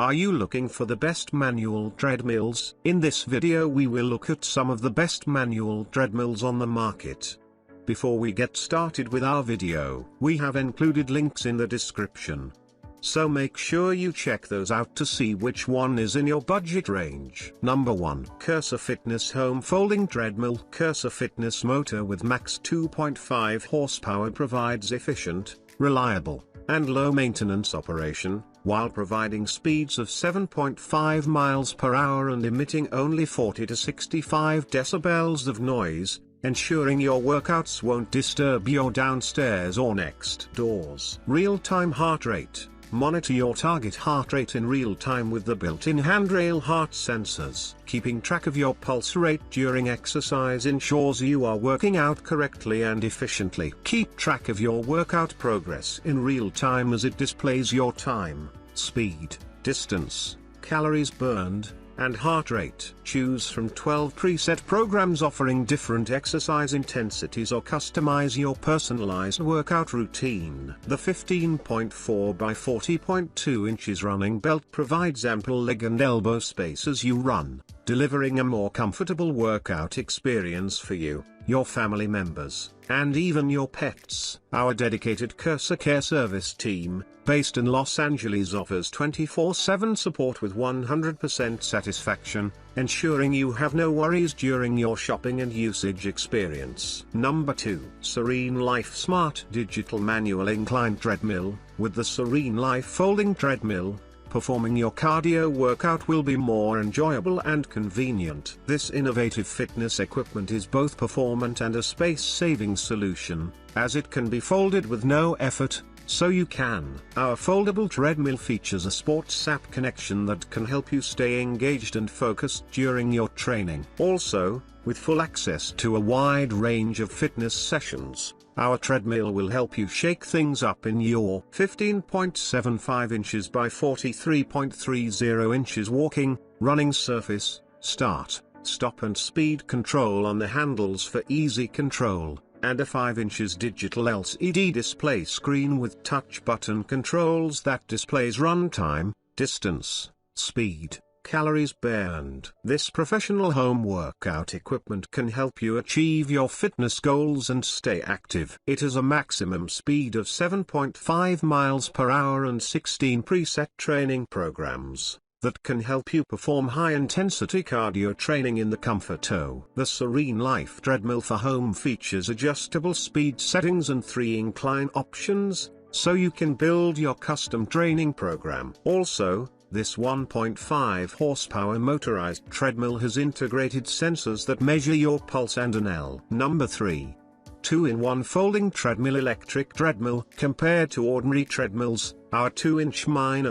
Are you looking for the best manual treadmills? In this video we will look at some of the best manual treadmills on the market. Before we get started with our video, we have included links in the description. So make sure you check those out to see which one is in your budget range. Number 1. Cursor Fitness Home Folding Treadmill. Cursor Fitness motor with max 2.5 horsepower provides efficient, reliable, and low maintenance operation, while providing speeds of 7.5 miles per hour and emitting only 40 to 65 decibels of noise, ensuring your workouts won't disturb your downstairs or next doors. Real-time heart rate. Monitor your target heart rate in real time with the built-in handrail heart sensors. Keeping track of your pulse rate during exercise ensures you are working out correctly and efficiently. Keep track of your workout progress in real time as it displays your time, speed, distance, calories burned, and heart rate. Choose from 12 preset programs offering different exercise intensities or customize your personalized workout routine. The 15.4 by 40.2 inches running belt provides ample leg and elbow space as you run, delivering a more comfortable workout experience for you, your family members, and even your pets. Our dedicated Cursor Care Service team, based in Los Angeles, offers 24/7 support with 100% satisfaction, ensuring you have no worries during your shopping and usage experience. Number 2. SereneLife Smart Digital Manual Incline Treadmill. With the SereneLife Folding Treadmill, performing your cardio workout will be more enjoyable and convenient. This innovative fitness equipment is both performant and a space-saving solution, as it can be folded with no effort, so you can. Our foldable treadmill features a sports app connection that can help you stay engaged and focused during your training. Also, with full access to a wide range of fitness sessions, our treadmill will help you shake things up in your 15.75 inches by 43.30 inches walking, running surface. Start, stop and speed control on the handles for easy control, and a 5 inches digital LCD display screen with touch button controls that displays run time, distance, speed, calories burned. This professional home workout equipment can help you achieve your fitness goals and stay active. It has a maximum speed of 7.5 miles per hour and 16 preset training programs that can help you perform high-intensity cardio training in the comfort of the SereneLife treadmill for home. Features adjustable speed settings and 3 incline options, so you can build your custom training program. Also, this 1.5 horsepower motorized treadmill has integrated sensors that measure your pulse and an L. Number 3. 2-in-1 Folding Treadmill Electric Treadmill. Compared to ordinary treadmills, our 2-in-1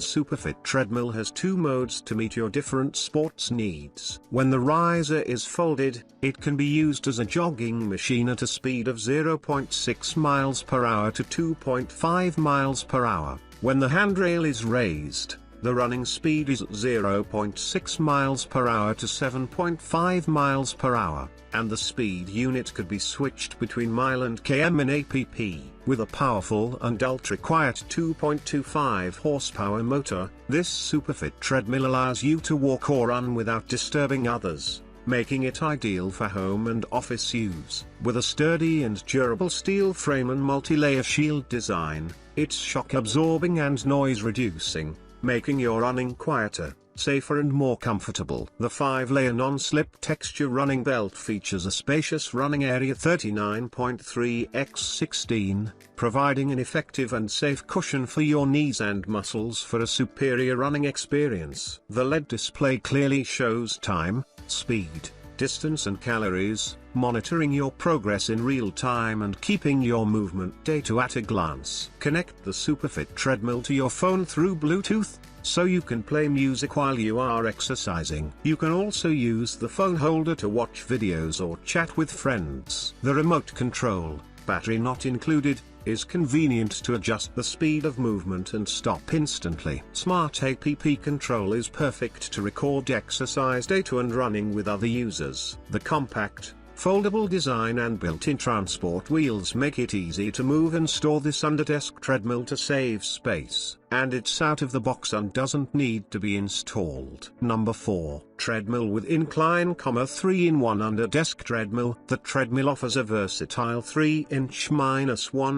SuperFit treadmill has 2 modes to meet your different sports needs. When the riser is folded, it can be used as a jogging machine at a speed of 0.6 miles per hour to 2.5 miles per hour. When the handrail is raised, the running speed is 0.6 miles per hour to 7.5 miles per hour, and the speed unit could be switched between mile and km in APP. With a powerful and ultra-quiet 2.25 horsepower motor, this SuperFit treadmill allows you to walk or run without disturbing others, making it ideal for home and office use. With a sturdy and durable steel frame and multi-layer shield design, it's shock-absorbing and noise-reducing, making your running quieter, safer and more comfortable. The 5-layer non-slip texture running belt features a spacious running area 39.3 x 16, providing an effective and safe cushion for your knees and muscles for a superior running experience. The LED display clearly shows time, speed, distance and calories, monitoring your progress in real time and keeping your movement data at a glance. Connect the SuperFit treadmill to your phone through Bluetooth, so you can play music while you are exercising. You can also use the phone holder to watch videos or chat with friends. The remote control, battery not included, is convenient to adjust the speed of movement and stop instantly. Smart APP control is perfect to record exercise data and running with other users. The compact, Foldable design and built-in transport wheels make it easy to move and store this under-desk treadmill to save space, and it's out of the box and doesn't need to be installed. Number 4. Treadmill with Incline, 3-in-1 under-desk treadmill. The treadmill offers a versatile 3-in-1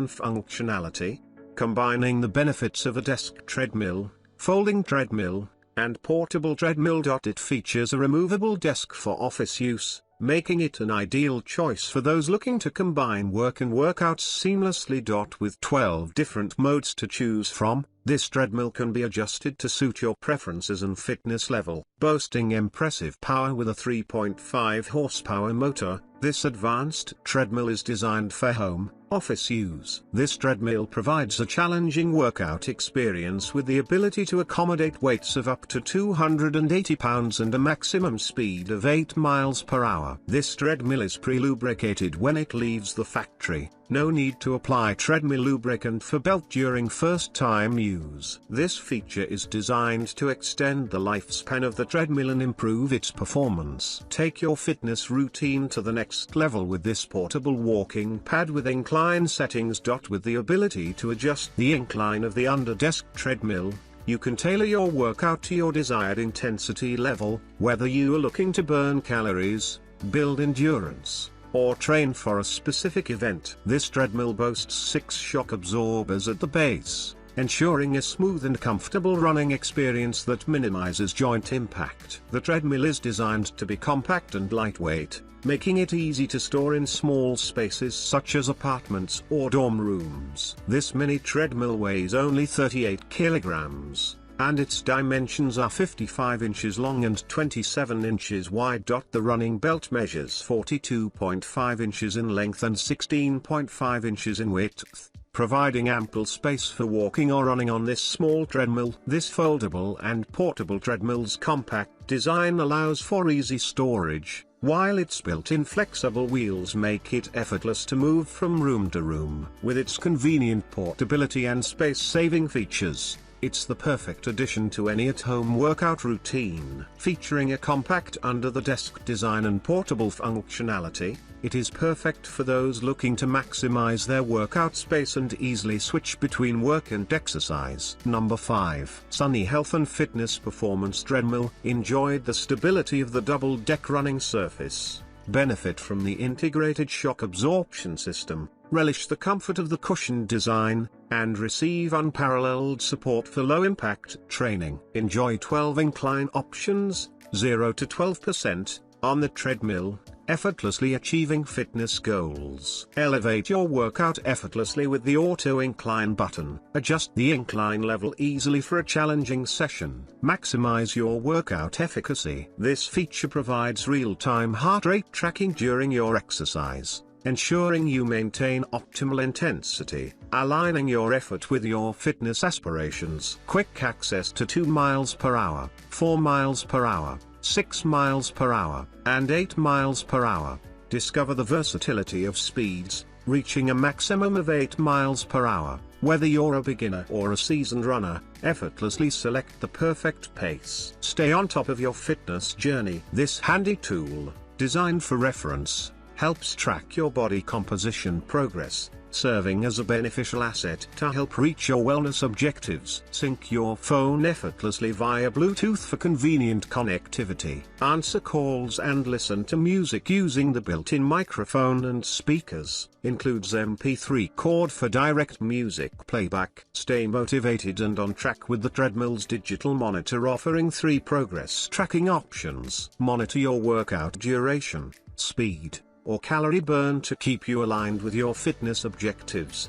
functionality, combining the benefits of a desk treadmill, folding treadmill, and portable treadmill. It features a removable desk for office use, making it an ideal choice for those looking to combine work and workouts seamlessly. With 12 different modes to choose from, this treadmill can be adjusted to suit your preferences and fitness level. Boasting impressive power with a 3.5 horsepower motor, this advanced treadmill is designed for home, office use. This treadmill provides a challenging workout experience with the ability to accommodate weights of up to 280 pounds and a maximum speed of 8 miles per hour. This treadmill is pre-lubricated when it leaves the factory. No need to apply treadmill lubricant for belt during first-time use. This feature is designed to extend the lifespan of the treadmill and improve its performance. Take your fitness routine to the next level with this portable walking pad with incline settings. With the ability to adjust the incline of the under-desk treadmill, you can tailor your workout to your desired intensity level, whether you are looking to burn calories, build endurance, or train for a specific event. This treadmill boasts 6 shock absorbers at the base, ensuring a smooth and comfortable running experience that minimizes joint impact. The treadmill is designed to be compact and lightweight, making it easy to store in small spaces such as apartments or dorm rooms. This mini treadmill weighs only 38 kilograms, and its dimensions are 55 inches long and 27 inches wide. The running belt measures 42.5 inches in length and 16.5 inches in width, providing ample space for walking or running on this small treadmill. This foldable and portable treadmill's compact design allows for easy storage, while its built-in flexible wheels make it effortless to move from room to room. With its convenient portability and space-saving features, it's the perfect addition to any at-home workout routine. Featuring a compact under-the-desk design and portable functionality, it is perfect for those looking to maximize their workout space and easily switch between work and exercise. Number 5. Sunny Health and Fitness Performance Treadmill. Enjoyed the stability of the double-deck running surface, benefit from the integrated shock absorption system, relish the comfort of the cushioned design, and receive unparalleled support for low-impact training. Enjoy 12 incline options, 0 to 12%, on the treadmill, effortlessly achieving fitness goals. Elevate your workout effortlessly with the auto incline button. Adjust the incline level easily for a challenging session. Maximize your workout efficacy. This feature provides real-time heart rate tracking during your exercise, ensuring you maintain optimal intensity, aligning your effort with your fitness aspirations. Quick access to 2 miles per hour, 4 miles per hour, 6 miles per hour, and 8 miles per hour. Discover the versatility of speeds, reaching a maximum of 8 miles per hour. Whether you're a beginner or a seasoned runner, effortlessly select the perfect pace. Stay on top of your fitness journey. This handy tool, designed for reference, helps track your body composition progress, serving as a beneficial asset to help reach your wellness objectives. Sync your phone effortlessly via Bluetooth for convenient connectivity. Answer calls and listen to music using the built-in microphone and speakers. Includes MP3 cord for direct music playback. Stay motivated and on track with the treadmill's digital monitor, offering 3 progress tracking options. Monitor your workout duration, speed, or calorie burn to keep you aligned with your fitness objectives.